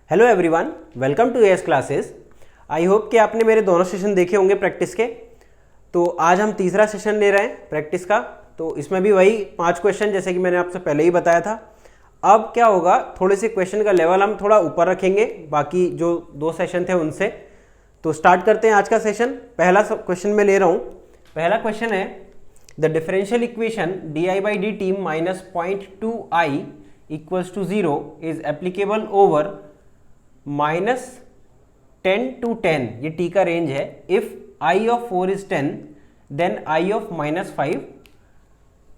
Hello everyone, welcome to AS classes. I hope कि आपने मेरे दोनों सेशन देखे होंगे प्रैक्टिस के। तो आज हम तीसरा सेशन ले रहे हैं प्रैक्टिस का। तो इसमें भी वही 5 क्वेश्चन जैसे कि मैंने आपसे पहले ही बताया था। अब क्या होगा, थोड़े से क्वेश्चन का लेवल हम थोड़ा ऊपर रखेंगे बाकी जो 2 सेशन थे उनसे। तो स्टार्ट करते हैं आज का सेशन। पहला क्वेश्चन मैं ले रहा हूँ। पहला क्वेश्चन है the differential equation di/dt minus 0.2i equals to 0 is applicable over -10 to 10, ये t का रेंज है। If i of 4 is 10 then i of -5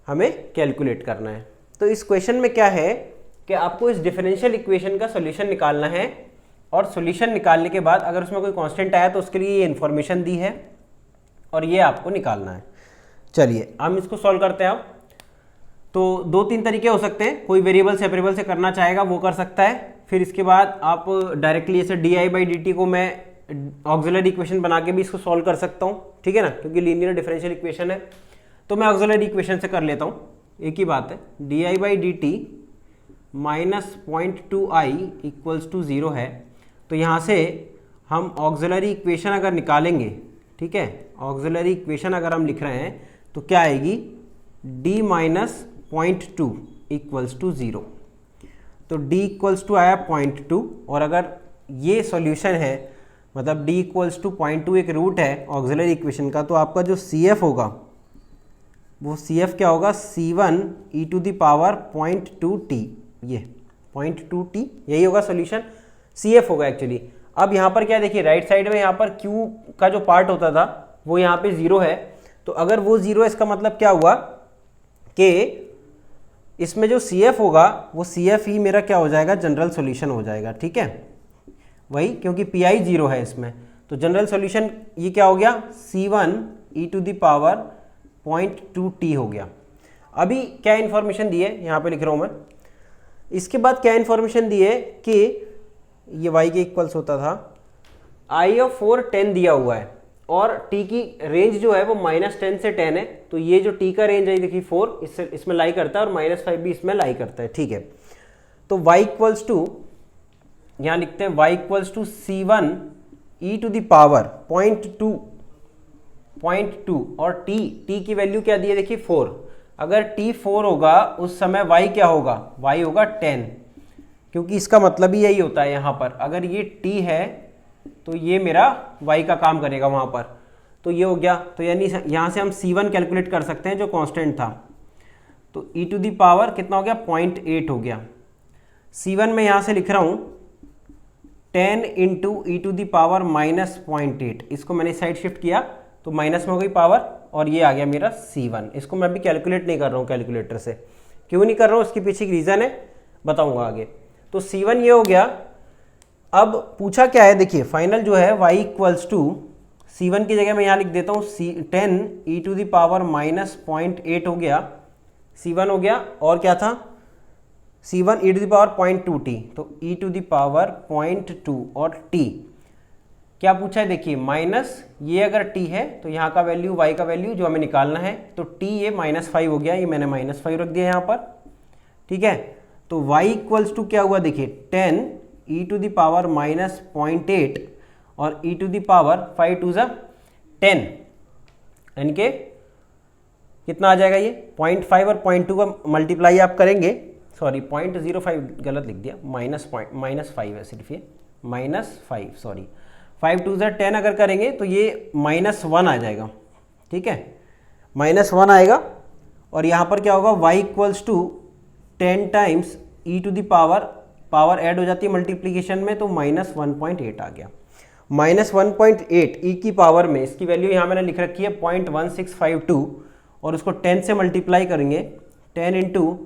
हमें कैलकुलेट करना है। तो इस क्वेश्चन में क्या है कि आपको इस डिफरेंशियल इक्वेशन का सॉल्यूशन निकालना है और सॉल्यूशन निकालने के बाद अगर उसमें कोई कांस्टेंट आया तो उसके लिए ये इन्फॉर्मेशन दी है और ये आपको निकालना है। चलिए हम इसको सॉल्व करते हैं। अब तो 2-3 तरीके हो सकते हैं। कोई वेरिएबल सेपरेबल से करना चाहेगा वो कर सकता है। फिर इसके बाद आप डायरेक्टली ऐसे di/dt को मैं ऑक्सिलरी इक्वेशन बना के भी इसको सॉल्व कर सकता हूँ, ठीक है ना, क्योंकि लीनियर डिफरेंशियल इक्वेशन है। तो मैं ऑक्सिलरी इक्वेशन से कर लेता हूँ, एक ही बात है। di/dt minus 0.2i equals to 0 है। तो यहाँ से हम ऑक्सिलरी इक्वेशन अगर निकालेंगे, ठीक है, ऑक्सिलरी इक्वेशन अगर हम लिख रहे हैं तो क्या आएगी, d माइनस 0.2 इक्वल्स टू 0। तो d इक्वल्स टू आया 0.2 और अगर ये सॉल्यूशन है मतलब d इक्वल्स टू 0.2 एक रूट है ऑक्सिलरी इक्वेशन का, तो आपका जो CF होगा वो CF क्या होगा, C1 e to the power 0.2t, ये 0.2t यही होगा सॉल्यूशन, CF होगा एक्चुअली। अब यहाँ पर क्या देखिए, राइट साइड में यहाँ पर Q का जो पार्ट होता था वो यहाँ पे 0 है। तो अगर वो 0 है इसका मतलब क्या हुआ कि इसमें जो CF होगा वो CF ही मेरा क्या हो जाएगा, जनरल सॉल्यूशन हो जाएगा, ठीक है, वही, क्योंकि PI 0 है इसमें। तो जनरल सॉल्यूशन ये क्या हो गया, C1 e to the power 0.2t हो गया। अभी क्या इन्फॉर्मेशन दी है यहाँ पे लिख रहा हूँ मैं। इसके बाद क्या इन्फॉर्मेशन दी है कि ये y के इक्वल्स होता था, i ऑफ 4 10 दिया हुआ है और t की रेंज जो है वो -10 से 10 है। तो ये जो t का रेंज है देखिए 4 इसमें लाई करता है और -5 भी इसमें लाई करता है, ठीक है। तो y इक्वल्स टू, यहाँ लिखते हैं y equals to C1 e to the power 0.2 और t की वैल्यू क्या दी है देखिए 4। अगर t 4 होगा उस समय y क्या होगा, y होगा 10, क्योंकि इसका मतलब ही यही होता है यहाँ पर। अगर ये t है तो ये मेरा y का काम करेगा वहाँ पर। तो ये हो गया। तो यानी यहाँ से हम C1 कैलकुलेट कर सकते हैं जो कांस्टेंट था। तो e टू दी पावर कितना हो गया, 0.8 हो गया। C1 में यहाँ से लिख रहा हूँ 10 into e to the power -0.8, इसको मैंने साइड शिफ्ट किया तो माइनस में हो गई पावर और ये आ गया मेरा C1। इसको मैं अभी कैलकुलेट नहीं कर रहा हूँ कैलकुलेटर से। क्यों नहीं कर रहा हूँ, उसके पीछे एक रीज़न है, बताऊँगा आगे। तो C1 ये हो गया। अब पूछा क्या है देखिए, फाइनल जो है y इक्वल्स टू C1 की जगह मैं यहाँ लिख देता हूँ 10 e टू दी पावर -0.8 हो गया, C1 हो गया। और क्या था, C1 e to the power 0.2t, तो e टू दी पावर 0.2 और t क्या पूछा है देखिए, माइनस ये अगर t है तो यहाँ का वैल्यू y का वैल्यू जो हमें निकालना है, तो t ये -5 हो गया, ये मैंने -5 रख दिया यहाँ पर, ठीक है। तो y इक्वल्स टू क्या हुआ देखिए 10 e टू दी पावर -0.8 और e टू दी पावर 5 टू ज़ा 10, यानी कि कितना आ जाएगा ये 0.5 और 0.2 का मल्टीप्लाई आप करेंगे, सॉरी 0.05 गलत लिख दिया, -5 है सिर्फ ये, -5 सॉरी, 5 टू ज़ा 10 अगर करेंगे तो ये -1 आ जाएगा, ठीक है, -1 आएगा। और यहाँ पर क्या होगा, y equals to 10 times e to the power add हो जाती है मल्टीप्लीकेशन में, तो -1.8 आ गया। -1.8 e की पावर में, इसकी वैल्यू यहाँ मैंने लिख रखी है 0.1652 और उसको 10 से मल्टीप्लाई करेंगे, 10 इंटू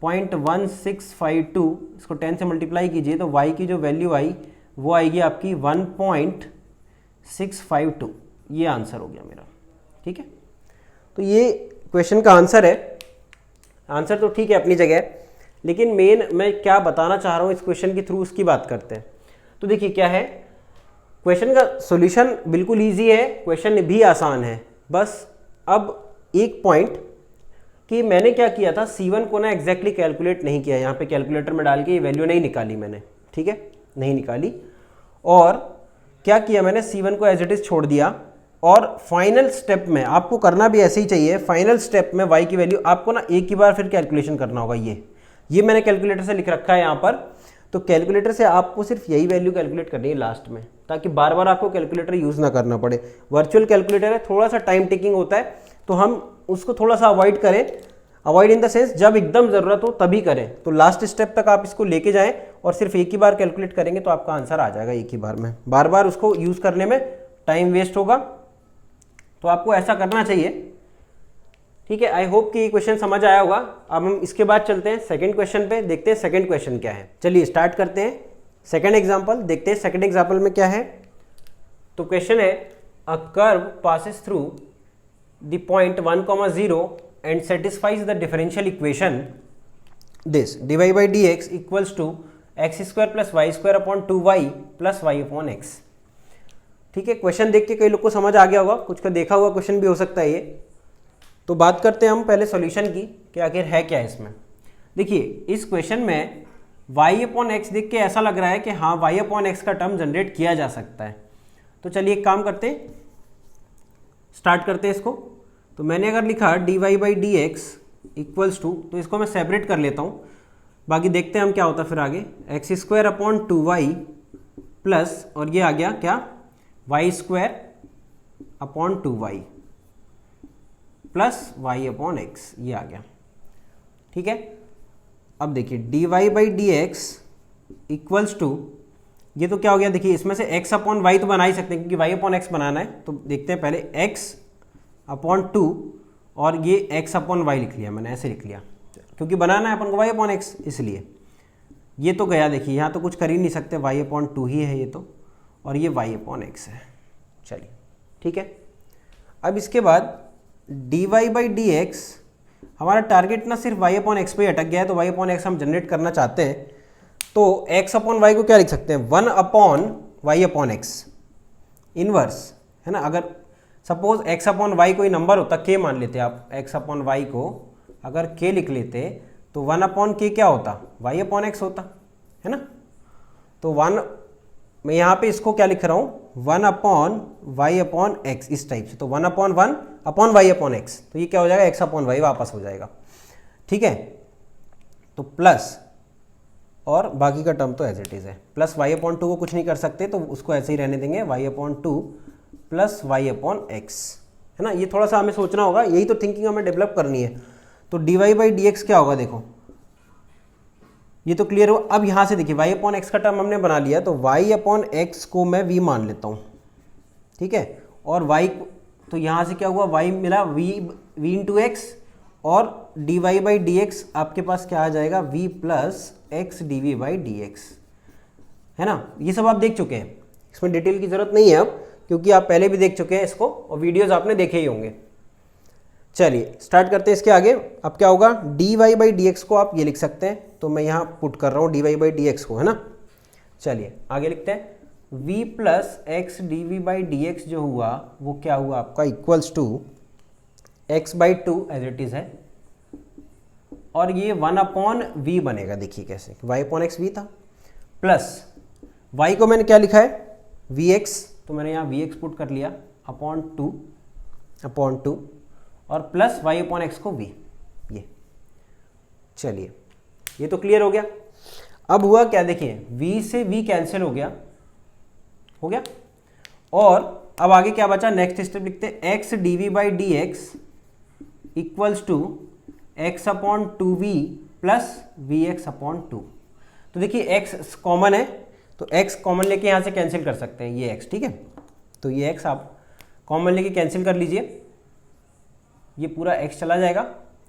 0.1652, इसको 10 से मल्टीप्लाई कीजिए तो y की जो वैल्यू आई वो आएगी आपकी 1.652। ये आंसर हो गया मेरा, ठीक है। तो ये क्वेश्चन का आंसर है। आंसर तो ठीक है अपनी जगह, लेकिन मेन मैं क्या बताना चाह रहा हूँ इस क्वेश्चन के थ्रू उसकी बात करते हैं। तो देखिए क्या है, क्वेश्चन का सॉल्यूशन बिल्कुल इजी है, क्वेश्चन भी आसान है। बस अब एक पॉइंट कि मैंने क्या किया था, C1 को ना एग्जैक्टली कैलकुलेट नहीं किया, यहाँ पे कैलकुलेटर में डाल के ये वैल्यू नहीं निकाली मैंने, ठीक है। नहीं निकाली। और क्या किया मैंने, C1 को एज इट इज छोड़ दिया। और फाइनल स्टेप में आपको करना भी ऐसे ही चाहिए, फाइनल स्टेप में y की वैल्यू आपको ना एक ही बार फिर कैलकुलेशन करना होगा। ये मैंने कैलकुलेटर से लिख रखा है यहाँ पर, तो कैलकुलेटर से आपको सिर्फ यही वैल्यू कैलकुलेट करनी है लास्ट में, ताकि बार बार आपको कैलकुलेटर यूज़ ना करना पड़े। वर्चुअल कैलकुलेटर है, थोड़ा सा टाइम टेकिंग होता है, तो हम उसको थोड़ा सा अवॉइड करें। अवॉइड इन द सेंस जब एकदम ज़रूरत हो तभी करें। तो लास्ट स्टेप तक आप इसको लेके जाएं और सिर्फ एक ही बार कैलकुलेट करेंगे तो आपका आंसर आ जाएगा एक ही बार में। बार बार उसको यूज़ करने में टाइम वेस्ट होगा, तो आपको ऐसा करना चाहिए। ठीक है, आई होप कि ये क्वेश्चन समझ आया होगा। अब हम इसके बाद चलते हैं सेकंड क्वेश्चन पे, देखते हैं सेकंड क्वेश्चन क्या है। चलिए स्टार्ट करते हैं सेकंड एग्जांपल, देखते हैं सेकंड एग्जांपल में क्या है। तो क्वेश्चन है, a curve passes through the point 1,0 and satisfies the differential equation this dy by dx equals to x² plus y² upon 2y plus y upon x। ठीक है, question देख के कई लोग को समझ आ गया होगा, कुछ का देखा हुआ क्वेश्चन भी हो सकता है ये। तो बात करते हैं हम पहले सॉल्यूशन की कि आखिर है क्या इसमें। देखिए इस क्वेश्चन में y अपॉन एक्स देख के ऐसा लग रहा है कि हाँ y अपॉन एक्स का टर्म जनरेट किया जा सकता है। तो चलिए एक काम करते हैं, स्टार्ट करते हैं इसको। तो मैंने अगर लिखा dy by d x equals to, तो इसको मैं सेपरेट कर लेता हूँ, बाकी देखते हैं हम क्या होता है फिर आगे। x² अपॉन 2y प्लस, और ये आ गया क्या, y² upon 2y plus y upon x, ये आ गया। ठीक है, अब देखिए dy by d x equals to, ये तो क्या हो गया, देखिए इसमें से x अपॉन वाई तो बना ही सकते हैं क्योंकि y अपॉन एक्स बनाना है। तो देखते हैं पहले x अपॉन 2 और ये x अपॉन वाई लिख लिया मैंने, ऐसे लिख लिया क्योंकि बनाना है अपन को y अपॉन एक्स, इसलिए ये तो गया। देखिए यहाँ तो कुछ कर ही नहीं सकते, y अपॉन 2 ही है ये तो, और ये y अपॉन एक्स है। चलिए ठीक है, अब इसके बाद dy बाई डी एक्स, हमारा टारगेट ना सिर्फ y अपॉन एक्स पे अटक गया है, तो y अपॉन एक्स हम जनरेट करना चाहते हैं। तो x अपॉन वाई को क्या लिख सकते हैं, 1 upon y upon x inverse, है ना। अगर सपोज x अपॉन वाई कोई नंबर होता, k मान लेते आप, x अपॉन वाई को अगर k लिख लेते तो 1 अपॉन k क्या होता, y अपॉन एक्स होता, है ना। तो 1, मैं यहाँ पे इसको क्या लिख रहा हूँ, 1 अपॉन वाई अपॉन एक्स, इस टाइप से। तो 1 अपॉन वाई अपॉन एक्स, तो ये क्या हो जाएगा, x अपॉन वाई वापस हो जाएगा। ठीक है, तो प्लस, और बाकी का टर्म तो एज इट इज़ है, प्लस y अपॉन 2 को कुछ नहीं कर सकते तो उसको ऐसे ही रहने देंगे, y upon 2 plus y upon x, है ना। ये थोड़ा सा हमें सोचना होगा, यही तो थिंकिंग हमें डेवलप करनी है। तो dy बाई डी एक्स क्या होगा, देखो ये तो क्लियर हो। अब यहाँ से देखिए y अपॉन एक्स का टर्म हमने बना लिया, तो y अपॉन एक्स को मैं v मान लेता हूँ। ठीक है, और y, तो यहाँ से क्या हुआ, y मिला v इंटू एक्स, और dy बाई डी एक्स आपके पास क्या आ जाएगा, v plus x d v by d x, है ना। ये सब आप देख चुके हैं, इसमें डिटेल की जरूरत नहीं है अब, क्योंकि आप पहले भी देख चुके हैं इसको और वीडियोस आपने देखे ही होंगे। चलिए स्टार्ट करते हैं इसके आगे। अब क्या होगा, dy बाई डी एक्स को आप ये लिख सकते हैं, तो मैं यहाँ पुट कर रहा हूँ dy बाई डी एक्स को, है ना। चलिए आगे लिखते हैं, v plus x d v by d x जो हुआ वो क्या हुआ आपका, equals to x by 2 as it is है, और ये 1 अपॉन वी बनेगा। देखिए कैसे, y अपॉन एक्स वी था, प्लस y को मैंने क्या लिखा है, vx, तो मैंने यहाँ vx पुट कर लिया अपॉन 2 और प्लस y अपॉन एक्स को v, ये। चलिए ये तो क्लियर हो गया। अब हुआ क्या, देखिए v से v कैंसिल हो गया, और अब आगे क्या बचा, नेक्स्ट स्टेप लिखते हैं, x d v by d x equals to x upon 2v plus v x upon 2। तो देखिए x कॉमन है, तो x कॉमन लेके यहाँ से कैंसिल कर सकते हैं, ये x, ठीक है। तो ये x आप कॉमन लेके कैंसिल कर लीजिए, ये पूरा x चला जाएगा,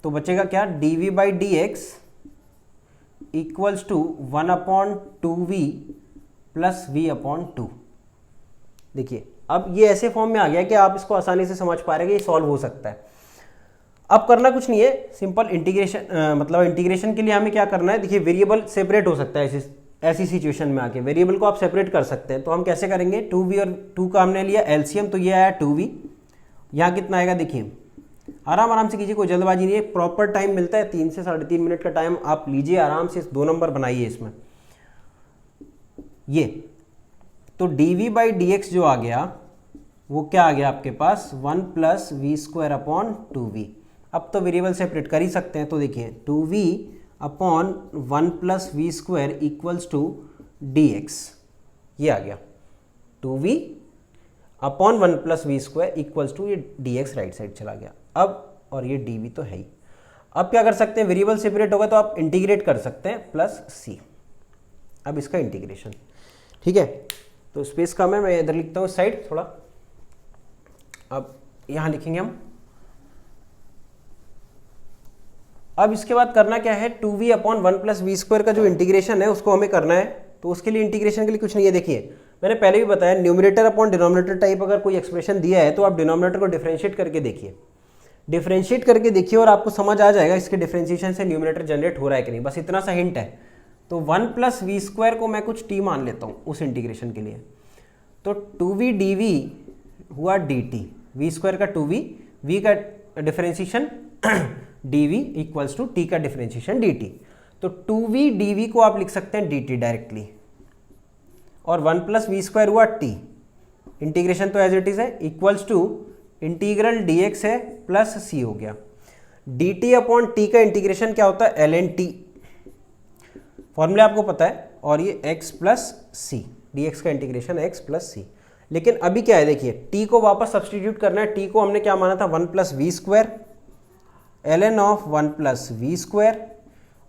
तो बचेगा क्या, dv by d x equals to 1 upon 2v plus v upon 2। देखिए अब ये ऐसे फॉर्म में आ गया कि आप इसको आसानी से समझ पा रहे हैं कि ये सॉल्व हो सकता है। अब करना कुछ नहीं है, सिंपल इंटीग्रेशन, मतलब इंटीग्रेशन के लिए हमें क्या करना है, देखिए वेरिएबल सेपरेट हो सकता है ऐसी सिचुएशन में आके, वेरिएबल को आप सेपरेट कर सकते हैं। तो हम कैसे करेंगे, 2v और 2 का हमने लिया एलसीएम, तो ये आया 2v, यहाँ कितना आएगा, देखिए आराम से कीजिए, कोई जल्दबाजी नहीं है, प्रॉपर टाइम मिलता है, 3 से 3.5 मिनट का टाइम आप लीजिए, आराम से 2 नंबर बनाइए इसमें। ये, तो dv बाई dx जो आ गया वो क्या आ गया आपके पास 1 plus v square upon 2v। अब तो वेरिएबल सेपरेट कर ही सकते हैं, तो देखिए 2v upon 1 plus v square equals to dx, ये आ गया 2v upon 1 plus v square equals to ये dx राइट साइड चला गया। अब और ये dv तो है ही। अब क्या कर सकते हैं, वेरिएबल सेपरेट होगा तो आप इंटीग्रेट कर सकते हैं प्लस c। अब इसका इंटीग्रेशन, ठीक है, तो स्पेस कम है, मैं इधर लिखता हूँ इस साइड थोड़ा। अब यहाँ लिखेंगे हम। अब इसके बाद करना क्या है, 2v upon 1 plus v square का जो इंटीग्रेशन है उसको हमें करना है। तो उसके लिए इंटीग्रेशन के लिए कुछ नहीं है, देखिए मैंने पहले भी बताया न्यूमरेटर अपॉन डिनोमिनेटर टाइप अगर कोई एक्सप्रेशन दिया है तो आप डिनोमिनेटर को डिफरेंशिएट करके देखिए, डिफरेंशिएट करके देखिए और आपको समझ आ जाएगा इसके डिफरेंशिएशन से न्यूमरेटर जनरेट हो रहा है कि नहीं। बस इतना सा हिंट है। तो 1 प्लस वी स्क्वायर को मैं कुछ t मान लेता हूँ उस इंटीग्रेशन के लिए। तो 2v dv हुआ dt, वी स्क्वायर का 2v, v का differentiation dv equals to t का डिफरेंशिएशन dt। तो 2v dv को आप लिख सकते हैं dt डायरेक्टली, और 1 प्लस वी स्क्वायर हुआ t, इंटीग्रेशन तो एज इट इज है, इक्वल्स टू इंटीग्रल dx है प्लस c हो गया। dt अपॉन t का इंटीग्रेशन क्या होता है, ln t, फॉर्मूला आपको पता है, और ये x प्लस सी, dx का इंटीग्रेशन x प्लस सी। लेकिन अभी क्या है, देखिए t को वापस सब्सटीट्यूट करना है। t को हमने क्या माना था, 1 plus v square, ln of 1 plus v square,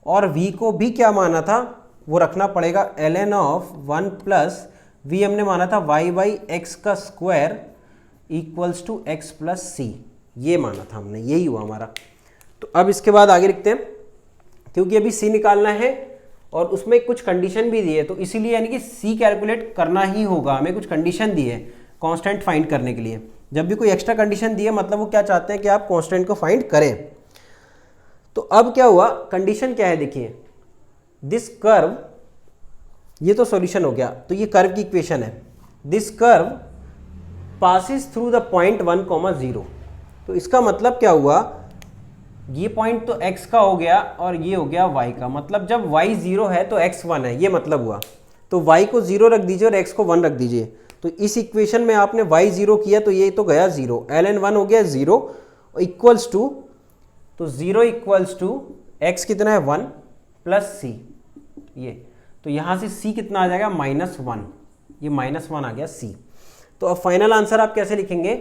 और v को भी क्या माना था वो रखना पड़ेगा, ln ऑफ 1 प्लस v हमने माना था y बाई एक्स का square equals to x plus C, ये माना था हमने, यही हुआ हमारा। तो अब इसके बाद आगे लिखते हैं, क्योंकि अभी c निकालना है और उसमें कुछ कंडीशन भी दी है, तो इसीलिए यानी कि c कैलकुलेट करना ही होगा, हमें कुछ कंडीशन दी है कांस्टेंट फाइंड करने के लिए। जब भी कोई एक्स्ट्रा कंडीशन दी है मतलब वो क्या चाहते हैं कि आप कांस्टेंट को फाइंड करें। तो अब क्या हुआ, कंडीशन क्या है, देखिए दिस कर्व, ये तो सॉल्यूशन हो गया, तो ये कर्व की इक्वेशन है, this curve passes through the point 1, 0। तो इसका मतलब क्या हुआ, ये पॉइंट तो x का हो गया और ये हो गया y का, मतलब जब y 0 है तो x 1 है, ये मतलब हुआ। तो y को 0 रख दीजिए और x को 1 रख दीजिए। तो इस इक्वेशन में आपने y 0 किया तो ये तो गया 0, ln 1 हो गया 0 इक्वल्स टू, तो 0 इक्वल्स टू x कितना है 1 प्लस c, ये तो यहाँ से c कितना आ जाएगा -1, ये -1 आ गया c। तो अब फाइनल आंसर आप कैसे लिखेंगे,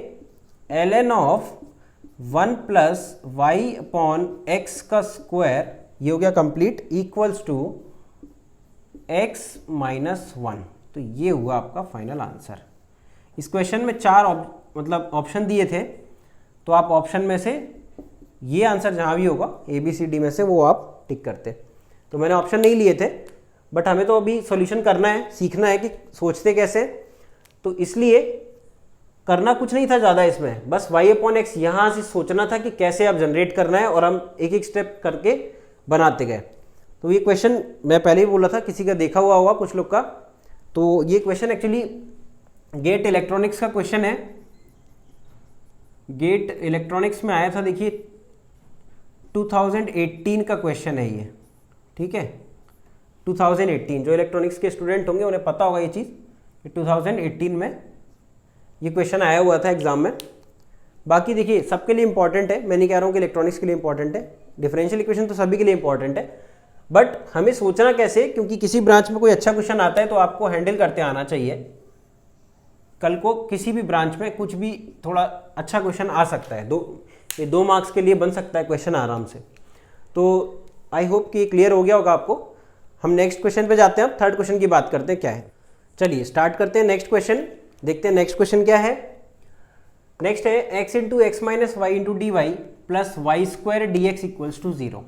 ln of 1 plus y upon x का स्क्वायर, ये हो गया कंप्लीट, इक्वल्स टू x -1। तो ये हुआ आपका फाइनल आंसर। इस क्वेश्चन में 4 मतलब ऑप्शन दिए थे, तो आप ऑप्शन में से ये आंसर जहाँ भी होगा ABCD में से वो आप टिक करते। तो मैंने ऑप्शन नहीं लिए थे, बट हमें तो अभी सॉल्यूशन करना है, सीखना है कि सोचते कैसे, तो इसलिए करना कुछ नहीं था ज़्यादा इसमें, बस y अपॉन एक्स यहाँ से सोचना था कि कैसे आप जनरेट करना है, और हम एक एक स्टेप करके बनाते गए। तो ये क्वेश्चन मैं पहले ही बोला था, किसी का देखा हुआ होगा कुछ लोग का। तो ये क्वेश्चन एक्चुअली गेट इलेक्ट्रॉनिक्स का क्वेश्चन है, गेट इलेक्ट्रॉनिक्स में आया था, देखिए 2018 का क्वेश्चन है ये, ठीक है 2018। जो इलेक्ट्रॉनिक्स के स्टूडेंट होंगे उन्हें पता होगा ये चीज़, 2018 में ये क्वेश्चन आया हुआ था एग्जाम में। बाकी देखिए सबके लिए इंपॉर्टेंट है, मैं नहीं कह रहा हूँ कि इलेक्ट्रॉनिक्स के लिए इंपॉर्टेंट है, डिफरेंशियल इक्वेशन तो सभी के लिए इंपॉर्टेंट है, बट हमें सोचना कैसे, क्योंकि किसी ब्रांच में कोई अच्छा क्वेश्चन आता है तो आपको हैंडल करते आना चाहिए। कल को किसी भी ब्रांच में कुछ भी थोड़ा अच्छा क्वेश्चन आ सकता है, ये 2 मार्क्स के लिए बन सकता है क्वेश्चन आराम से। तो आई होप कि क्लियर हो गया होगा आपको। हम नेक्स्ट क्वेश्चन पे जाते हैं, अब थर्ड क्वेश्चन की बात करते हैं क्या है। चलिए स्टार्ट करते हैं नेक्स्ट क्वेश्चन, देखते हैं नेक्स्ट क्वेश्चन क्या है। नेक्स्ट है x into x minus y into d y plus y square d x equals to 0।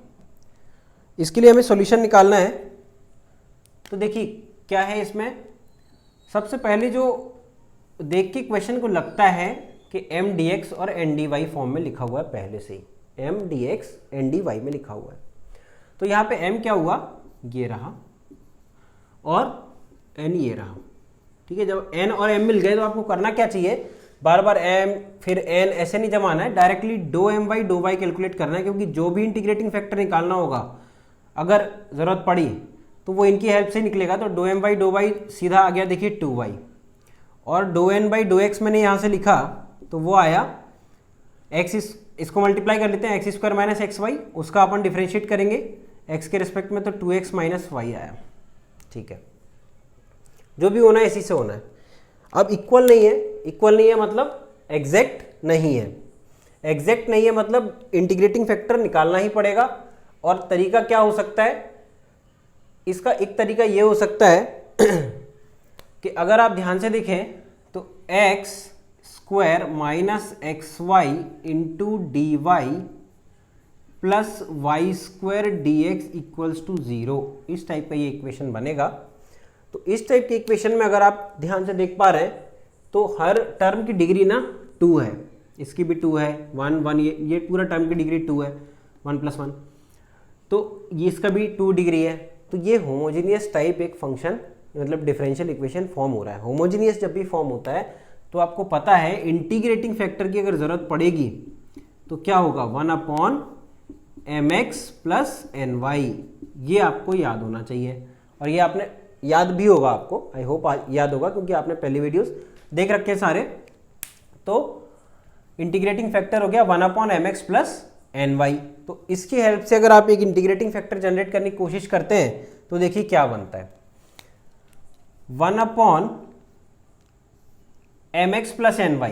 इसके लिए हमें सॉल्यूशन निकालना है। तो देखिए क्या है इसमें, सबसे पहले जो देख के क्वेश्चन को लगता है कि एम डी एक्स और एन डी वाई फॉर्म में लिखा हुआ है, पहले से ही M D X N D Y में लिखा हुआ है। तो यहाँ पे m क्या हुआ, ये रहा, और n ये रहा, ठीक है। जब n और m मिल गए तो आपको करना क्या चाहिए, बार बार m फिर n ऐसे नहीं जमाना है, डायरेक्टली डो m बाई डो y कैलकुलेट करना है, क्योंकि जो भी इंटीग्रेटिंग फैक्टर निकालना होगा अगर ज़रूरत पड़ी तो वो इनकी हेल्प से निकलेगा। तो डो एम बाई डो वाई सीधा आ गया देखिए 2y, और डो एन बाई डो एक्स मैंने यहाँ से लिखा तो वो आया x, इसको मल्टीप्लाई कर लेते हैं, x square minus x y, उसका अपन डिफ्रेंशिएट करेंगे x के रिस्पेक्ट में, तो 2x माइनस वाई आया। ठीक है, जो भी होना है इसी से होना है। अब इक्वल नहीं है, इक्वल नहीं है मतलब एग्जैक्ट नहीं है, एग्जैक्ट नहीं है मतलब इंटीग्रेटिंग फैक्टर निकालना ही पड़ेगा। और तरीका क्या हो सकता है इसका? एक तरीका ये हो सकता है कि अगर आप ध्यान से देखें तो x square minus x y into d y plus y square d x equals to 0, इस टाइप का ये इक्वेशन बनेगा। तो इस टाइप के इक्वेशन में अगर आप ध्यान से देख पा रहे हैं तो हर टर्म की डिग्री ना 2 है, इसकी भी 2 है, 1 1, ये पूरा टर्म की डिग्री 2 है, 1 + 1, तो ये इसका भी 2 डिग्री है। तो ये होमोजीनियस टाइप एक फंक्शन मतलब डिफरेंशियल इक्वेशन फॉर्म हो रहा है। होमोजीनियस जब भी फॉर्म होता है तो आपको पता है इंटीग्रेटिंग फैक्टर की अगर ज़रूरत पड़ेगी तो क्या होगा, 1/mx + ny, ये आपको याद होना चाहिए। और ये आपने याद भी होगा, आपको आई होप याद होगा क्योंकि आपने पहली वीडियोस देख रखे हैं सारे। तो इंटीग्रेटिंग फैक्टर हो गया 1/mx + ny। तो इसकी हेल्प से अगर आप एक इंटीग्रेटिंग फैक्टर जनरेट करने की कोशिश करते हैं तो देखिए क्या बनता है, 1/mx + ny।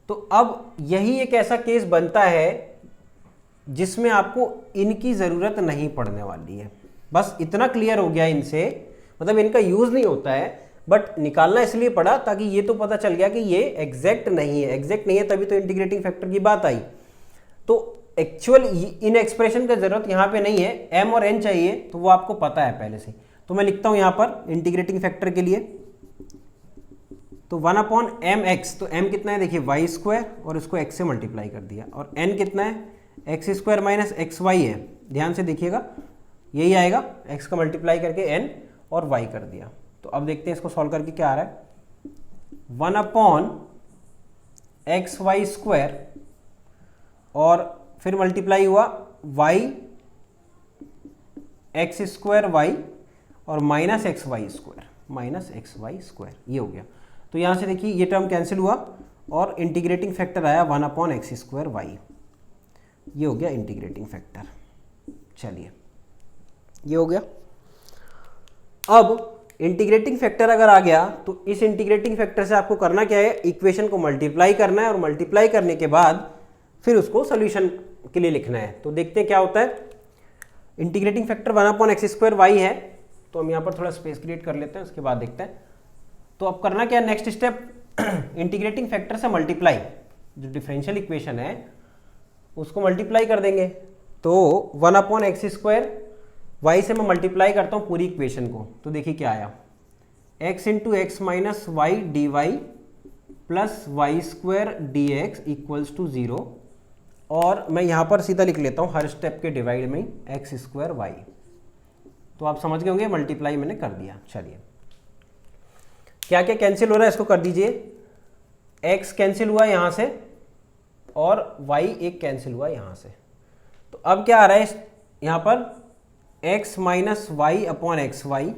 तो अब यही एक ऐसा केस बनता है जिसमें आपको इनकी ज़रूरत नहीं पड़ने वाली है। बस इतना क्लियर हो गया इनसे, मतलब इनका यूज़ नहीं होता है, बट निकालना इसलिए पड़ा ताकि ये तो पता चल गया कि ये एग्जैक्ट नहीं है। एग्जैक्ट नहीं है तभी तो इंटीग्रेटिंग फैक्टर की बात आई। तो एक्चुअल इन एक्सप्रेशन का ज़रूरत यहाँ पे नहीं है, m और n चाहिए, तो वो आपको पता है पहले से। तो मैं लिखता हूँ यहाँ पर इंटीग्रेटिंग फैक्टर के लिए, तो 1/mx, तो m कितना है देखिए वाई स्क्वायर, और इसको x से मल्टीप्लाई कर दिया, और n कितना है x square minus x y है, ध्यान से देखिएगा यही आएगा, x का मल्टीप्लाई करके n और y कर दिया। तो अब देखते हैं इसको सॉल्व करके क्या आ रहा है, 1/xy² और फिर मल्टीप्लाई हुआ y x² y और माइनस xy², ये हो गया। तो यहाँ से देखिए ये टर्म कैंसिल हुआ और इंटीग्रेटिंग फैक्टर आया 1/x² y, ये हो गया इंटीग्रेटिंग फैक्टर। चलिए ये हो गया। अब इंटीग्रेटिंग फैक्टर अगर आ गया तो इस इंटीग्रेटिंग फैक्टर से आपको करना क्या है, इक्वेशन को मल्टीप्लाई करना है, और मल्टीप्लाई करने के बाद फिर उसको सोल्यूशन के लिए लिखना है। तो देखते हैं क्या होता है। इंटीग्रेटिंग फैक्टर 1/x² y है, तो हम यहाँ पर थोड़ा स्पेस क्रिएट कर लेते हैं, उसके बाद देखते हैं। तो अब करना क्या है, नेक्स्ट स्टेप इंटीग्रेटिंग फैक्टर से मल्टीप्लाई, जो डिफरेंशियल इक्वेशन है उसको मल्टीप्लाई कर देंगे। तो 1/x² y से मैं मल्टीप्लाई करता हूँ पूरी इक्वेशन को, तो देखिए क्या आया, x × x - y dy plus y² dx equals to 0, और मैं यहाँ पर सीधा लिख लेता हूँ हर स्टेप के डिवाइड में x² y। तो आप समझ गए होंगे, मल्टीप्लाई मैंने कर दिया। चलिए क्या क्या कैंसिल हो रहा है इसको कर दीजिए, x कैंसिल हुआ यहाँ से और y एक कैंसिल हुआ यहाँ से। तो अब क्या आ रहा है यहाँ पर, x - y/xy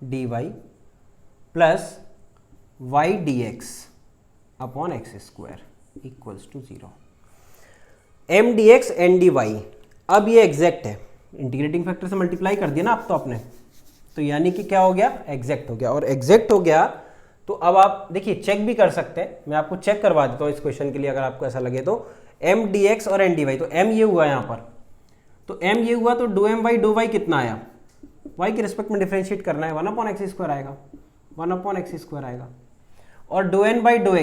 dy plus y dx/x² equals to 0, m dx n dy। अब ये एग्जैक्ट है, इंटीग्रेटिंग फैक्टर से मल्टीप्लाई कर दिया ना आप तो आपने, तो यानी कि क्या हो गया, एग्जैक्ट हो गया। और एग्जैक्ट हो गया तो अब आप देखिए चेक भी कर सकते हैं, मैं आपको चेक करवा देता हूँ इस क्वेश्चन के लिए अगर आपको ऐसा लगे तो। m dx और n dy, तो m ये हुआ यहाँ पर, तो m ये हुआ, तो डो m बाई डो y कितना आया, y के रिस्पेक्ट में डिफरेंशिएट करना है, 1/x² आएगा, 1/x² आएगा। और डो n बाई डो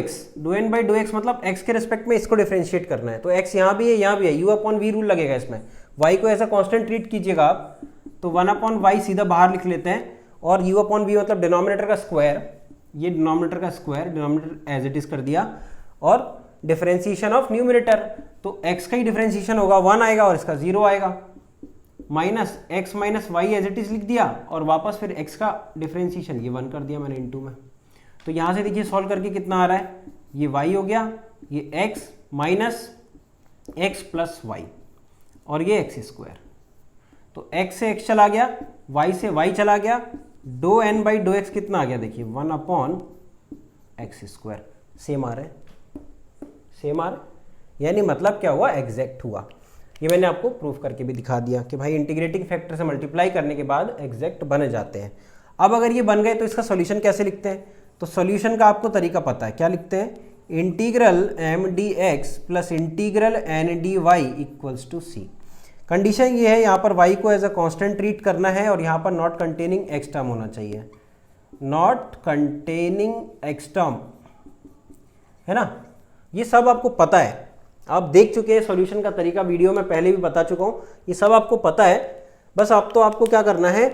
x मतलब x के रिस्पेक्ट में इसको डिफरेंशिएट करना है, तो x यहाँ भी है यहाँ भी है, u/v रूल लगेगा इसमें, y को ऐसा कांस्टेंट ट्रीट कीजिएगा आप, तो 1/y सीधा बाहर लिख लेते हैं, और u/v मतलब डिनोमिनेटर का स्क्वायर, ये डिनोमिनेटर का square, denominator as it is कर दिया, और डिफरेंशिएशन ऑफ न्यूमरेटर, तो x का ही डिफरेंशिएशन होगा 1 आएगा और इसका 0 आएगा, minus x minus y as it is लिख दिया, और वापस फिर x का डिफरेंशिएशन ये 1 कर दिया मैंने इनटू में। तो यहाँ से देखिए सॉल्व करके कितना आ रहा है, ये y हो गया, ये x minus x plus y, और ये x²। तो x से x चला गया, y से y चला गया, डो n बाई डो एक्स कितना आ गया देखिए 1 अपॉन एक्स स्क्वायर। सेम आ रहा है, सेम आ रहा है, यानी मतलब क्या हुआ, एग्जैक्ट हुआ। ये मैंने आपको प्रूफ करके भी दिखा दिया कि भाई इंटीग्रेटिंग फैक्टर से मल्टीप्लाई करने के बाद एग्जैक्ट बन जाते हैं। अब अगर ये बन गए तो इसका सॉल्यूशन कैसे लिखते हैं, तो सॉल्यूशन का आपको तरीका पता है, क्या लिखते हैं, integral m D x plus integral n D y equals to c. Condition ये है यहाँ पर y को एज अ कांस्टेंट ट्रीट करना है और यहाँ पर नॉट कंटेनिंग x टर्म होना चाहिए, नॉट कंटेनिंग x टर्म, है ना। ये सब आपको पता है, आप देख चुके हैं सॉल्यूशन का तरीका, वीडियो में पहले भी बता चुका हूँ, ये सब आपको पता है। बस आप तो आपको क्या करना है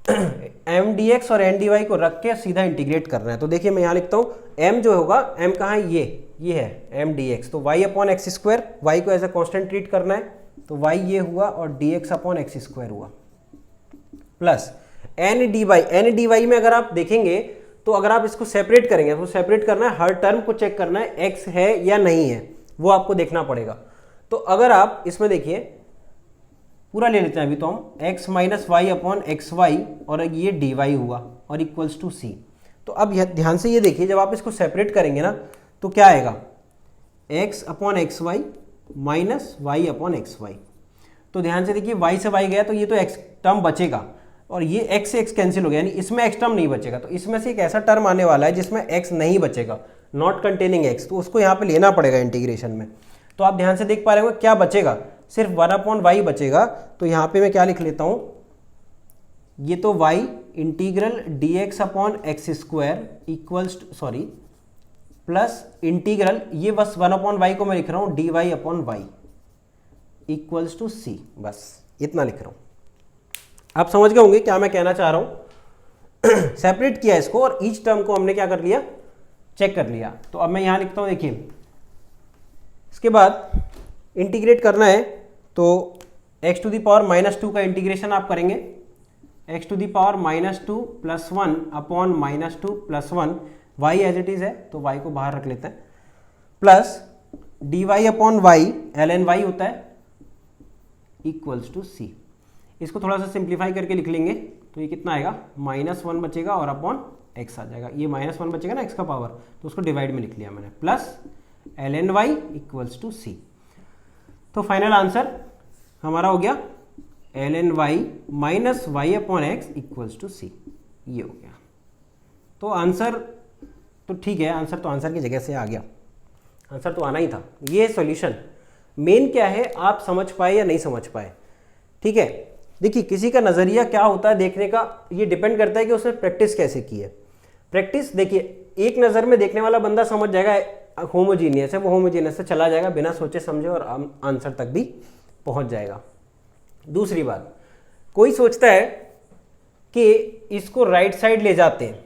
एम डी एक्स और एन डी वाई को रख के सीधा इंटीग्रेट करना है। तो देखिए मैं यहाँ लिखता हूँ m जो होगा, m कहाँ है, ये है एम डी एक्स, तो y upon x square, y को एज अ कॉन्स्टेंट ट्रीट करना है, तो y ये हुआ और d x upon x square हुआ, प्लस एन डी वाई में अगर आप देखेंगे तो अगर आप इसको सेपरेट करेंगे तो सेपरेट करना है, हर टर्म को चेक करना है x है या नहीं है, वो आपको देखना पड़ेगा। तो अगर आप इसमें देखिए पूरा ले लेते हैं अभी, तो हम x minus Y upon x y और ये डी वाई हुआ और इक्वल्स टू सी। तो अब ध्यान से ये देखिए, जब आप इसको सेपरेट करेंगे ना तो क्या आएगा, x upon x y minus Y upon x y. तो ध्यान से देखिए y से y गया तो ये तो x टर्म बचेगा और ये x से x कैंसिल हो गया, यानी इसमें x टर्म नहीं बचेगा। तो इसमें से एक ऐसा टर्म आने वाला है जिसमें x नहीं बचेगा, नॉट कंटेनिंग x, तो उसको यहाँ पे लेना पड़ेगा इंटीग्रेशन में। तो आप ध्यान से देख पा रहे हो क्या बचेगा, सिर्फ 1 अपॉन वाई बचेगा। तो यहाँ पे मैं क्या लिख लेता हूँ, ये तो y integral D x upon x square equals sorry plus integral, ये बस 1 अपॉन वाई को मैं लिख रहा हूँ D Y upon Y equals to C, बस इतना लिख रहा हूँ। आप समझ गए होंगे क्या मैं कहना चाह रहा हूँ। सेपरेट किया इसको और ईच टर्म को हमने क्या कर लिया, चेक कर लिया। तो अब मैं यहाँ लिखता हूँ, देखिए इसके बाद इंटीग्रेट करना है तो x to the power minus 2 का इंटीग्रेशन आप करेंगे, x to the power minus 2 plus 1 upon minus 2 plus 1, y as it is है तो y को बाहर रख लेते हैं, plus d Y upon y l N y होता है इक्वल्स टू सी। इसको थोड़ा सा सिंप्लीफाई करके लिख लेंगे तो ये कितना आएगा, -1 बचेगा और अपॉन x आ जाएगा, ये -1 बचेगा ना x का पावर, तो उसको डिवाइड में लिख लिया मैंने, plus L N Y equals to C. तो फाइनल आंसर हमारा हो गया L N Y minus Y upon X equals to C, ये हो गया। तो आंसर तो ठीक है, आंसर तो आंसर की जगह से आ गया, आंसर तो आना ही था। ये सॉल्यूशन मेन क्या है, आप समझ पाए या नहीं समझ पाए, ठीक है। देखिए किसी का नज़रिया क्या होता है देखने का, ये डिपेंड करता है कि उसने प्रैक्टिस कैसे की है। प्रैक्टिस देखिए, एक नज़र में देखने वाला बंदा समझ जाएगा होमोजीनियस है, वो होमोजीनियस से चला जाएगा बिना सोचे समझे और आंसर तक भी पहुंच जाएगा। दूसरी बात, कोई सोचता है कि इसको राइट साइड ले जाते हैं,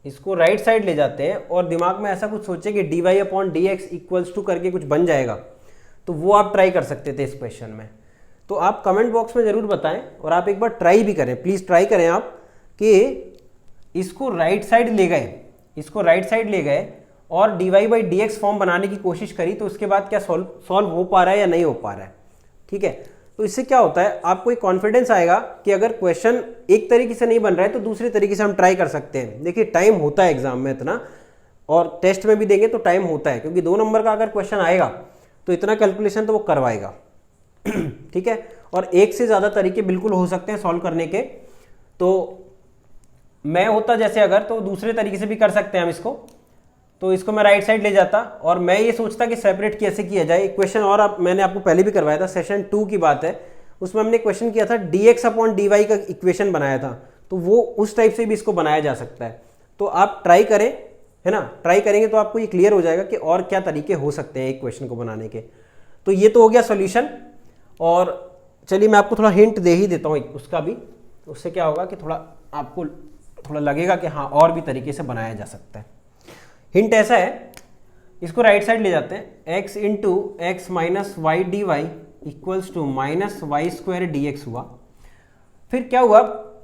इसको राइट साइड ले जाते हैं और दिमाग में ऐसा कुछ सोचे कि d Y upon d x equals to करके कुछ बन जाएगा, तो वो आप ट्राई कर सकते थे इस क्वेश्चन में। तो आप कमेंट बॉक्स में ज़रूर बताएं और आप एक बार ट्राई भी करें, प्लीज़ ट्राई करें आप कि इसको राइट साइड ले गए, इसको राइट साइड ले गए और d y by d x form बनाने की कोशिश करी, तो उसके बाद क्या सॉल्व हो पा रहा है या नहीं हो पा रहा है, ठीक है। तो इससे क्या होता है, आपको एक कॉन्फिडेंस आएगा कि अगर क्वेश्चन एक तरीके से नहीं बन रहा है तो दूसरे तरीके से हम ट्राई कर सकते हैं। देखिए टाइम होता है एग्जाम में इतना, और टेस्ट में भी देंगे तो टाइम होता है, क्योंकि 2 नंबर का अगर क्वेश्चन आएगा तो इतना कैलकुलेशन तो वो करवाएगा, ठीक है। और एक से ज़्यादा तरीके बिल्कुल हो सकते हैं सॉल्व करने के। तो मैं होता जैसे अगर, तो दूसरे तरीके से भी कर सकते हैं हम इसको। तो इसको मैं राइट साइड ले जाता और मैं ये सोचता कि सेपरेट कैसे किया जाए। एक क्वेश्चन और मैंने आपको पहले भी करवाया था, सेशन 2 की बात है, उसमें हमने क्वेश्चन किया था d x upon d y का इक्वेशन बनाया था, तो वो उस टाइप से भी इसको बनाया जा सकता है। तो आप ट्राई करें, है ना, ट्राई करेंगे तो आपको ये क्लियर हो जाएगा कि और क्या तरीके हो सकते हैं एक क्वेश्चन को बनाने के। तो ये तो हो गया सोल्यूशन। और चलिए मैं आपको थोड़ा हिंट दे ही देता हूँ उसका भी, उससे क्या होगा कि थोड़ा आपको थोड़ा लगेगा कि हाँ और भी तरीके से बनाया जा सकता है। हिंट ऐसा है, इसको राइट साइड ले जाते हैं, x into x minus y d y equals to minus y square d x हुआ। फिर क्या हुआ,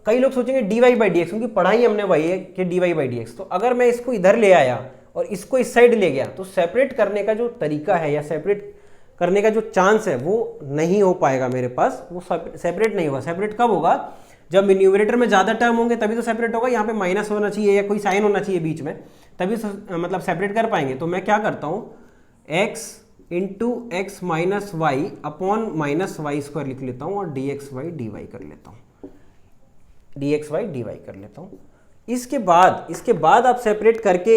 कई लोग सोचेंगे d y by d x, क्योंकि पढ़ाई हमने वही है कि d y by d x. तो अगर मैं इसको इधर ले आया और इसको इस साइड ले गया तो सेपरेट करने का जो तरीका है या सेपरेट करने का जो चांस है वो नहीं हो पाएगा मेरे पास, वो सेपरेट नहीं होगा। सेपरेट कब होगा? जब न्यूमरेटर में ज़्यादा टर्म होंगे तभी तो सेपरेट होगा। यहाँ पे माइनस होना चाहिए या कोई साइन होना चाहिए बीच में, तभी मतलब सेपरेट कर पाएंगे। तो मैं क्या करता हूँ, x into x minus Y upon minus y square लिख लेता हूँ और dx y dy कर लेता हूँ, dx y dy कर लेता हूँ। इसके बाद आप सेपरेट करके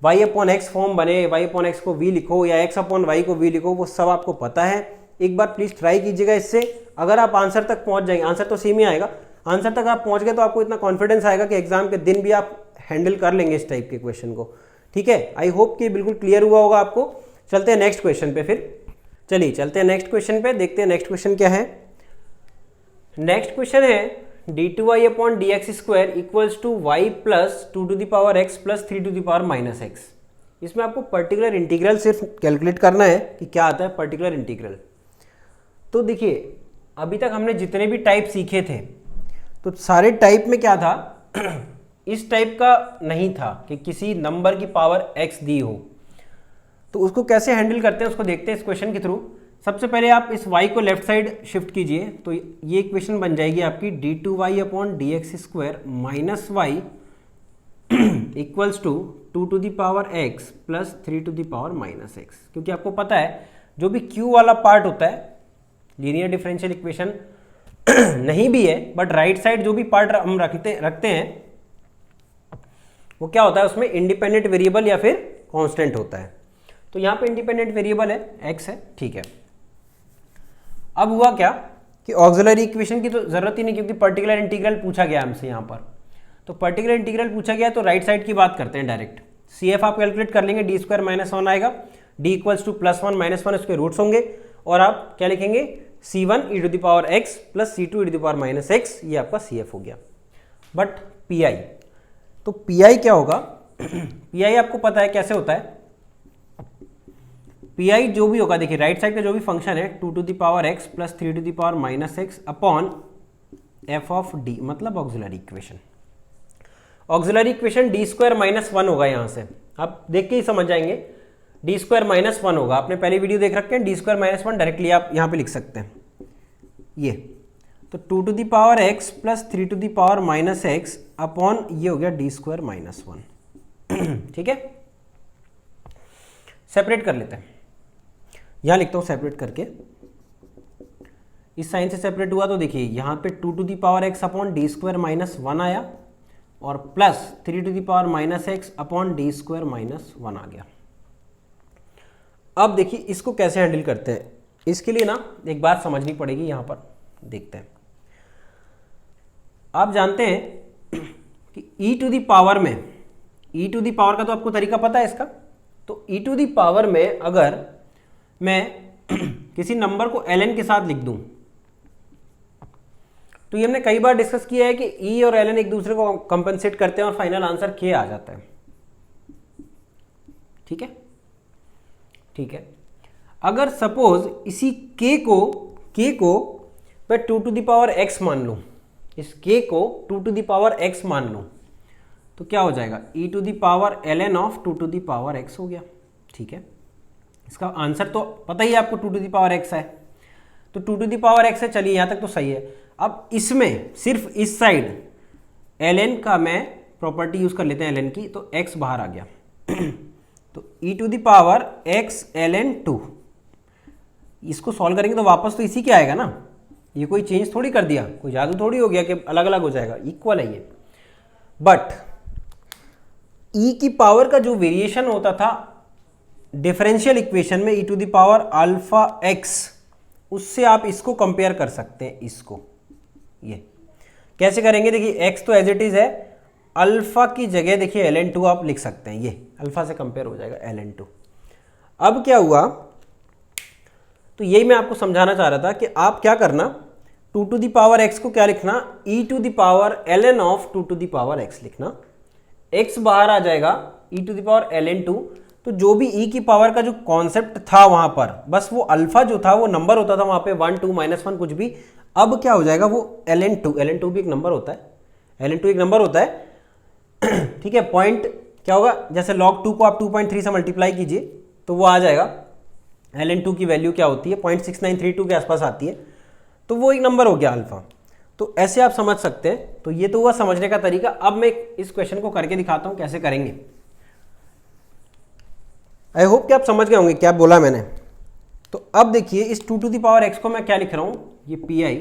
y अपॉन एक्स फॉर्म बने, y अपॉन एक्स को v लिखो या x अपॉन वाई को v लिखो, वो सब आपको पता है। एक बार प्लीज ट्राई कीजिएगा इससे। अगर आप आंसर तक पहुंच जाएंगे, आंसर तो सेम ही आएगा, आंसर तक आप पहुंच गए तो आपको इतना कॉन्फिडेंस आएगा कि एग्जाम के दिन भी आप हैंडल कर लेंगे इस टाइप के क्वेश्चन को। ठीक है, आई होप कि बिल्कुल क्लियर हुआ होगा आपको। चलते हैं नेक्स्ट क्वेश्चन पे फिर। चलिए चलते हैं नेक्स्ट क्वेश्चन पे, देखते हैं नेक्स्ट क्वेश्चन क्या है। नेक्स्ट क्वेश्चन है d2y upon d x square equals to y plus 2 to the power x plus 3 to the power minus x. इसमें आपको पर्टिकुलर इंटीग्रल सिर्फ कैलकुलेट करना है कि क्या आता है पर्टिकुलर इंटीग्रल। तो देखिए अभी तक हमने जितने भी टाइप सीखे थे तो सारे टाइप में क्या था इस टाइप का नहीं था कि किसी नंबर की पावर x दी हो। तो उसको कैसे हैंडल करते हैं उसको देखते हैं इस क्वेश्चन के थ्रू। सबसे पहले आप इस y को लेफ्ट साइड शिफ्ट कीजिए तो ये इक्वेशन बन जाएगी आपकी d2y upon d x square minus y equals to 2 to the power x plus 3 to the power minus x. क्योंकि आपको पता है जो भी q वाला पार्ट होता है लीनियर डिफरेंशियल इक्वेशन नहीं भी है, बट राइट साइड जो भी पार्ट हम रखते हैं वो क्या होता है, उसमें इंडिपेंडेंट वेरिएबल या फिर कांस्टेंट होता है। तो यहाँ पे इंडिपेंडेंट वेरिएबल है x है, ठीक है। अब हुआ क्या कि ऑक्सिलरी इक्वेशन की तो जरूरत ही नहीं क्योंकि पर्टिकुलर इंटीग्रल पूछा गया हमसे यहाँ पर। तो पर्टिकुलर इंटीग्रल पूछा गया तो राइट साइड की बात करते हैं डायरेक्ट। CF आप कैलकुलेट कर लेंगे, डी स्क्वायर माइनस 1 आएगा, d equals two plus 1 minus 1 उसके रूट्स होंगे और आप क्या लिखेंगे c1 e to the power x plus c2 e to the power minus x, ये आपका CF हो गया। बट PI, तो PI क्या होगा PI आपको पता है कैसे होता है। PI जो भी होगा देखिए राइट साइड का जो भी फंक्शन है 2 to the power x plus 3 to the power minus x upon f of d, मतलब auxiliary equation. Auxiliary equation d square minus 1 होगा। यहाँ से आप देख के ही समझ जाएंगे डी स्क्वायर माइनस 1 होगा। आपने पहले वीडियो देख रखे हैं, डी स्क्वायर माइनस 1 डायरेक्टली आप यहाँ पे लिख सकते हैं ये। तो 2 to the power x plus 3 to the power minus x upon ये हो गया डी स्क्वायर माइनस 1। ठीक है, सेपरेट कर लेते हैं। यहाँ लिखता हूँ सेपरेट करके, इस साइन से सेपरेट हुआ तो देखिए यहाँ पे 2 to the power x upon d square minus 1 आया और plus 3 to the power minus x upon d square minus 1 आ गया। अब देखिए इसको कैसे हैंडल करते हैं, इसके लिए ना एक बात समझनी पड़ेगी। यहाँ पर देखते हैं, आप जानते हैं कि e टू द पावर में, e टू द पावर का तो आपको तरीका पता है इसका। तो e टू द पावर में अगर मैं किसी नंबर को ln के साथ लिख दूं तो ये हमने कई बार डिस्कस किया है कि e और ln एक दूसरे को कंपनसेट करते हैं और फाइनल आंसर k आ जाता है। ठीक है, ठीक है। अगर सपोज इसी k को मैं 2 टू द पावर x मान लूं, इस k को 2 टू द पावर x मान लूं तो क्या हो जाएगा e to the power ln of 2 to the power x हो गया। ठीक है, इसका आंसर तो पता ही है आपको 2 टू द पावर x है, तो 2 टू द पावर x है। चलिए यहाँ तक तो सही है। अब इसमें सिर्फ इस साइड ln का मैं प्रॉपर्टी यूज कर लेते हैं ln की, तो x बाहर आ गया तो e to the power x ln 2, इसको सॉल्व करेंगे तो वापस तो इसी के आएगा ना, ये कोई चेंज थोड़ी कर दिया, कोई जादू थोड़ी हो गया कि अलग अलग हो जाएगा, इक्वल है ये। बट e की पावर का जो वेरिएशन होता था डिफरेंशियल इक्वेशन में e to the power alpha x, उससे आप इसको कंपेयर कर सकते हैं। इसको ये कैसे करेंगे, देखिए x तो एज इट इज है, अल्फा की जगह देखिए ln 2 आप लिख सकते हैं, ये अल्फा से कंपेयर हो जाएगा ln 2। अब क्या हुआ, तो यही मैं आपको समझाना चाह रहा था कि आप क्या करना, 2 टू द पावर x को क्या लिखना, e to the power ln of 2 to the power x लिखना, x बाहर आ जाएगा e to the power ln 2। तो जो भी e की पावर का जो कॉन्सेप्ट था वहां पर, बस वो अल्फा जो था वो नंबर होता था वहां पे 1 2 -1 कुछ भी, अब क्या हो जाएगा वो ln 2 भी एक नंबर होता है, ln 2 एक नंबर होता है। ठीक है, पॉइंट क्या होगा, जैसे log 2 को आप 2.3 से मल्टीप्लाई कीजिए तो वो आ जाएगा ln2 की वैल्यू क्या होती है, 0.6932 के आसपास आती है, तो वो एक नंबर हो गया अल्फा। तो ऐसे आप समझ सकते हैं। तो ये तो हुआ समझने का तरीका। अब मैं इस क्वेश्चन को करके दिखाता हूँ कैसे करेंगे। आई होप कि आप समझ गए होंगे क्या बोला मैंने। तो अब देखिए इस 2 टू द पावर x को मैं क्या लिख रहा हूँ, ये pi,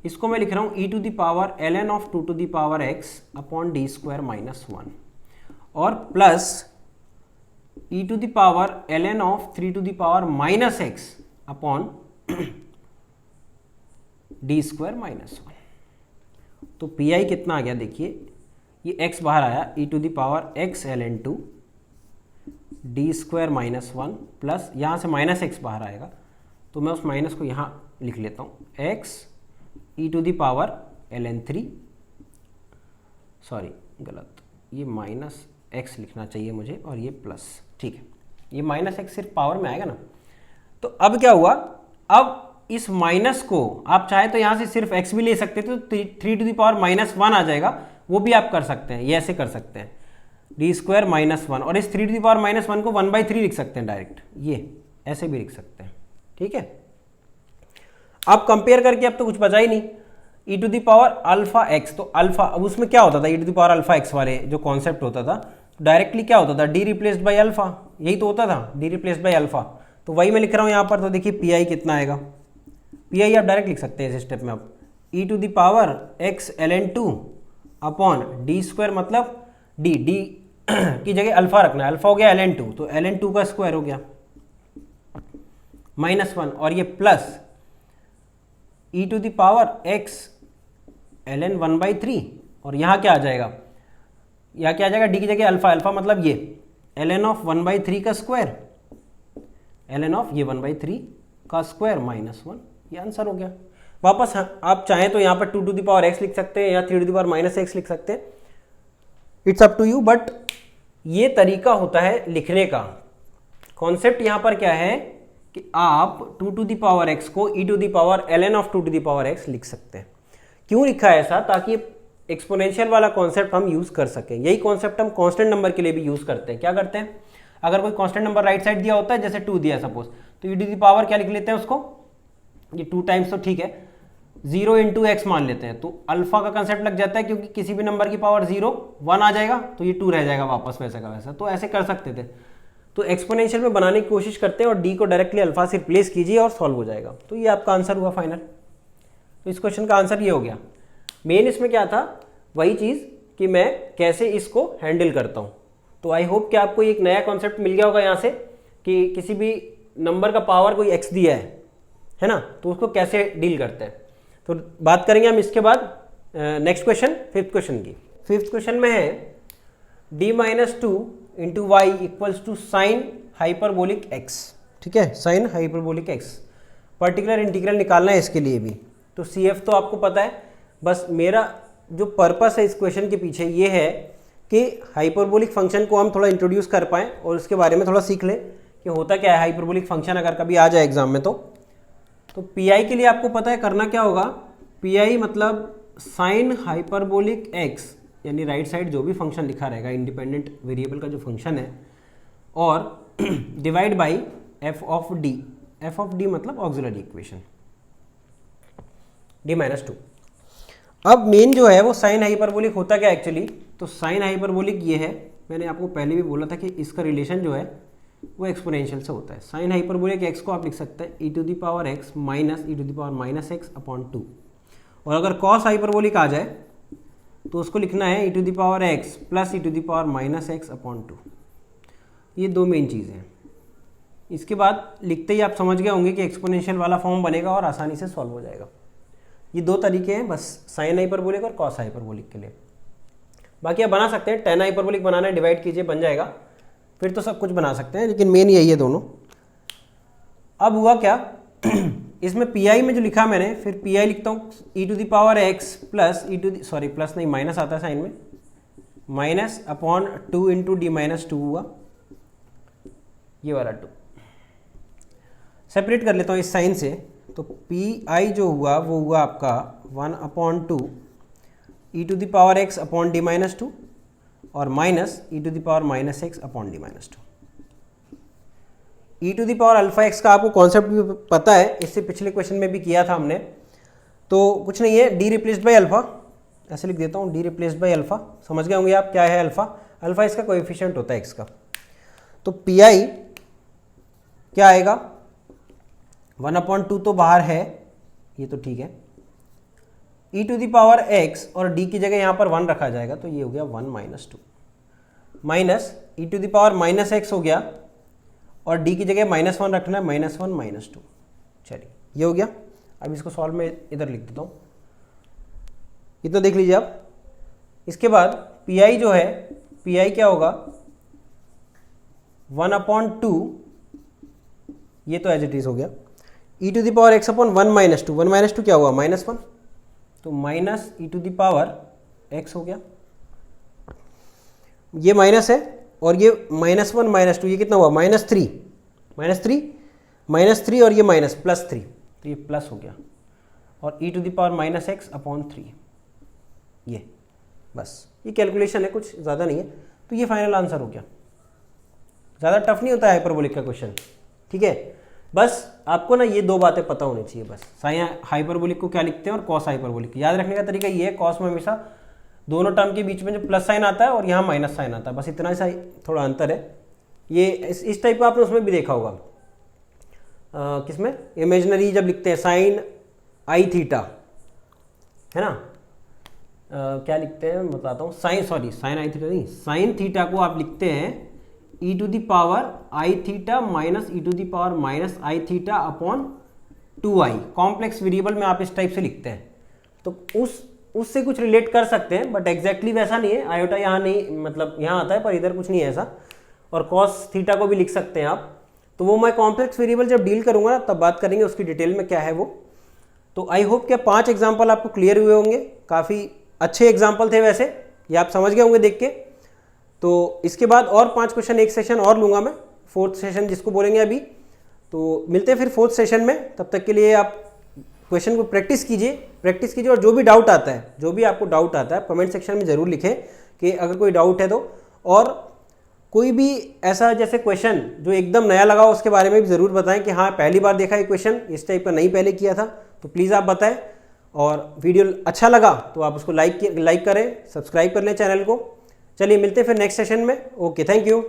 इसको मैं लिख रहा हूँ e to the power ln of 2 to the power x upon d square minus 1 और plus e to the power ln of 3 to the power minus x upon d square minus 1। तो pi कितना आ गया, देखिए ये x बाहर आया, e to the power x ln2 d square minus 1 plus यहाँ से माइनस x बाहर आएगा, तो मैं उस माइनस को यहाँ लिख लेता हूँ, x e to the power ln3, sorry गलत, ये माइनस x लिखना चाहिए मुझे और ये प्लस, ठीक है, ये माइनस x सिर्फ पावर में आएगा ना। तो अब क्या हुआ, अब इस माइनस को आप चाहे तो यहाँ से सिर्फ x भी ले सकते थे, तो 3 टू द पावर माइनस 1 आ जाएगा, वो भी आप कर सकते हैं, ये ऐसे कर सकते हैं डी स्क्वायर माइनस 1, और इस 3 टू द पावर माइनस 1 को 1/3 लिख सकते हैं डायरेक्ट, ये ऐसे भी लिख सकते हैं, ठीक है। अब कंपेयर करके अब तो कुछ बचा ही नहीं, e to the power alpha x, तो अल्फा, अब उसमें क्या होता था e to the power alpha x वाले जो कॉन्सेप्ट होता था, डायरेक्टली क्या होता था, डी रिप्लेस्ड बाई अल्फा, यही तो होता था, डी रिप्लेस्ड बाई अल्फा। तो वही मैं लिख रहा हूँ यहाँ पर। तो देखिए पी कितना आएगा, पी आप डायरेक्ट लिख सकते हैं इस स्टेप में। अब e to the power x ln2 upon d square, मतलब डी की जगह अल्फा रखना है, अल्फा हो गया ln2, तो ln2 का स्क्वायर हो गया माइनस 1, और ये plus e to the power x ln 1/3, और यहाँ क्या आ जाएगा, यहाँ क्या आ जाएगा, डी की जगह अल्फा, अल्फा मतलब ये ln ऑफ 1/3 का स्क्वायर, ln ऑफ ये 1/3 का स्क्वायर माइनस 1, ये आंसर हो गया। वापस आप चाहें तो यहाँ पर 2 टू द पावर x लिख सकते हैं या 3 to the power minus x लिख सकते हैं, it's up to you, but ये तरीका होता है लिखने का। कॉन्सेप्ट यहाँ पर क्या है कि आप 2 टू द पावर x को e to the power ln of 2 to the power x लिख सकते हैं। क्यों लिखा है ऐसा, ताकि एक्सपोनेंशियल वाला कॉन्सेप्ट हम यूज कर सकें। यही कॉन्सेप्ट हम कांस्टेंट नंबर के लिए भी यूज करते हैं। क्या करते हैं, अगर कोई कांस्टेंट नंबर राइट साइड दिया होता है, जैसे 2 दिया सपोज, तो e टू द पावर क्या लिख लेते हैं उसको, ये 2 टाइम्स तो ठीक है, 0 इंटू एक्स मान लेते हैं, तो अल्फा का कंसेप्ट लग जाता है, क्योंकि किसी भी नंबर की पावर 0 1 आ जाएगा, तो ये 2 रह जाएगा वापस वैसा का वैसा। तो ऐसे कर सकते थे। तो एक्सपोनेंशियल में बनाने की कोशिश करते हैं और डी को डायरेक्टली अल्फा से रिप्लेस कीजिए और सॉल्व हो जाएगा। तो ये आपका आंसर हुआ फाइनल। तो इस क्वेश्चन का आंसर ये हो गया। मेन इसमें क्या था, वही चीज़ कि मैं कैसे इसको हैंडल करता हूँ। तो आई होप कि आपको एक नया कॉन्सेप्ट मिल गया होगा यहाँ से, कि किसी भी नंबर का पावर कोई एक्स दिया है ना, तो उसको कैसे डील करते हैं। तो बात करेंगे हम इसके बाद नेक्स्ट क्वेश्चन, फिफ्थ क्वेश्चन की। फिफ्थ क्वेश्चन में है d-2 into y equals to sine hyperbolic x, ठीक है, sine hyperbolic x. Particular integral निकालना है इसके लिए भी। तो CF तो आपको पता है, बस मेरा जो पर्पस है इस क्वेश्चन के पीछे ये है कि हाइपरबोलिक फंक्शन को हम थोड़ा इंट्रोड्यूस कर पाएँ और उसके बारे में थोड़ा सीख लें कि होता क्या है हाइपरबोलिक फंक्शन, अगर कभी आ जाए एग्जाम में। तो पी के लिए आपको पता है करना क्या होगा, पी मतलब साइन हाइपरबोलिक एक्स, यानी राइट साइड जो भी फंक्शन लिखा रहेगा इंडिपेंडेंट वेरिएबल का जो फंक्शन है, और divide by F of D. F of D मतलब ऑक्सिलरी इक्वेशन d-2। अब मेन जो है वो साइन हाइपरबोलिक होता क्या एक्चुअली, तो साइन हाइपरबोलिक ये है, मैंने आपको पहले भी बोला था कि इसका रिलेशन जो है वो एक्सपोनेंशियल से होता है। साइन हाइपरबोलिक एक्स को आप लिख सकते हैं e to the power x minus e to the power minus x upon 2, और अगर कॉस हाइपरबोलिक आ जाए तो उसको लिखना है e to the power x plus e to the power minus x upon 2। ये दो मेन चीज़ें हैं। इसके बाद लिखते ही आप समझ गए होंगे कि एक्सपोनेंशियल वाला फॉर्म बनेगा और आसानी से सॉल्व हो जाएगा। ये दो तरीके हैं बस, साइन हाइपरबोलिक और कॉस हाइपरबोलिक के लिए। बाकी आप बना सकते हैं, टेन हाइपरबोलिक बनाना है, डिवाइड कीजिए बन जाएगा, फिर तो सब कुछ बना सकते हैं, लेकिन मेन यही है दोनों। अब हुआ क्या इसमें पी में जो लिखा मैंने, फिर पी लिखता हूँ e to the power x plus sorry plus नहीं माइनस आता है साइन में, माइनस अपॉन 2 इंटू d-2 हुआ, ये वाला 2 सेपरेट कर लेता हूँ इस साइन से। तो पी जो हुआ वो हुआ आपका 1/2 e to the power x upon d-2 और minus e to the power minus x upon d-2। E to the power alpha x का आपको कॉन्सेप्ट भी पता है, इससे पिछले क्वेश्चन में भी किया था हमने। तो कुछ नहीं है, डी रिप्लेस्ड बाई अल्फा, ऐसे लिख देता हूँ, डी रिप्लेस्ड बाई अल्फा। समझ गए होंगे आप क्या है अल्फा? अल्फा इसका कोएफिशिएंट होता है एक्स का। तो पी आई क्या आएगा, 1/2 तो बाहर है, ये तो ठीक है। ई टू द पावर एक्स और डी की जगह यहाँ पर 1 रखा जाएगा, तो ये हो गया 1 - 2 minus e to the power -x हो गया और डी की जगह -1 रखना है, -1 - 2। चलिए ये हो गया। अब इसको सॉल्व में इधर लिख देता हूँ, इतना देख लीजिए आप। इसके बाद पी आई जो है, पी आई क्या होगा, 1/2, ये तो एज इट इज हो गया। E to the power x upon 1 - 2, 1 - 2 क्या हुआ, -1, तो minus e to the power x हो गया। ये माइनस है और ये -1 - 2, ये कितना हुआ, -3, -3 और ये माइनस +3, तो ये प्लस हो गया। और e to the power -x upon 3, ये बस ये कैलकुलेशन है, कुछ ज़्यादा नहीं है। तो ये फाइनल आंसर हो गया। ज़्यादा टफ नहीं होता है हाइपरबोलिक का क्वेश्चन, ठीक है। बस आपको ना ये दो बातें पता होनी चाहिए बस, साइन हाइपरबोलिक को क्या लिखते हैं और कॉस हाइपरबोलिक। याद रखने का तरीका ये है, कॉस में हमेशा दोनों टर्म के बीच में जो प्लस साइन आता है और यहाँ माइनस साइन आता है, बस इतना सा थोड़ा अंतर है। ये इस टाइप का आपने उसमें भी देखा होगा, किसमें, इमेजिनरी जब लिखते हैं साइन आई थीटा, है ना, क्या लिखते हैं बताता हूँ, साइन आई थीटा नहीं, साइन थीटा को आप लिखते हैं e to the power i theta minus e to the power minus i theta upon 2i। Complex variable में आप इस टाइप से लिखते हैं, तो उससे कुछ रिलेट कर सकते हैं, बट एग्जैक्टली वैसा नहीं है। आयोटा यहाँ नहीं, मतलब यहाँ आता है पर इधर कुछ नहीं है ऐसा। और कॉस थीटा को भी लिख सकते हैं आप, तो वो मैं कॉम्प्लेक्स वेरिएबल जब डील करूँगा ना तब बात करेंगे उसकी डिटेल में क्या है वो। तो आई होप कि 5 एग्जाम्पल आपको क्लियर हुए होंगे, काफ़ी अच्छे एग्जाम्पल थे वैसे, ये आप समझ गए होंगे देख के। तो इसके बाद और 5 क्वेश्चन एक सेशन और लूँगा मैं, 4th सेशन जिसको बोलेंगे अभी। तो मिलते हैं फिर 4th सेशन में, तब तक के लिए आप क्वेश्चन को प्रैक्टिस कीजिए और जो भी डाउट आता है, जो भी आपको डाउट आता है कमेंट सेक्शन में ज़रूर लिखें कि अगर कोई डाउट है तो। और कोई भी ऐसा जैसे क्वेश्चन जो एकदम नया लगा हो उसके बारे में भी ज़रूर बताएं कि हाँ पहली बार देखा ये क्वेश्चन, इस टाइप का नहीं पहले किया था, तो प्लीज़ आप बताएं। और वीडियो अच्छा लगा तो आप उसको लाइक करें, सब्सक्राइब कर लें चैनल को। चलिए मिलते हैं फिर नेक्स्ट सेशन में। Okay, thank you.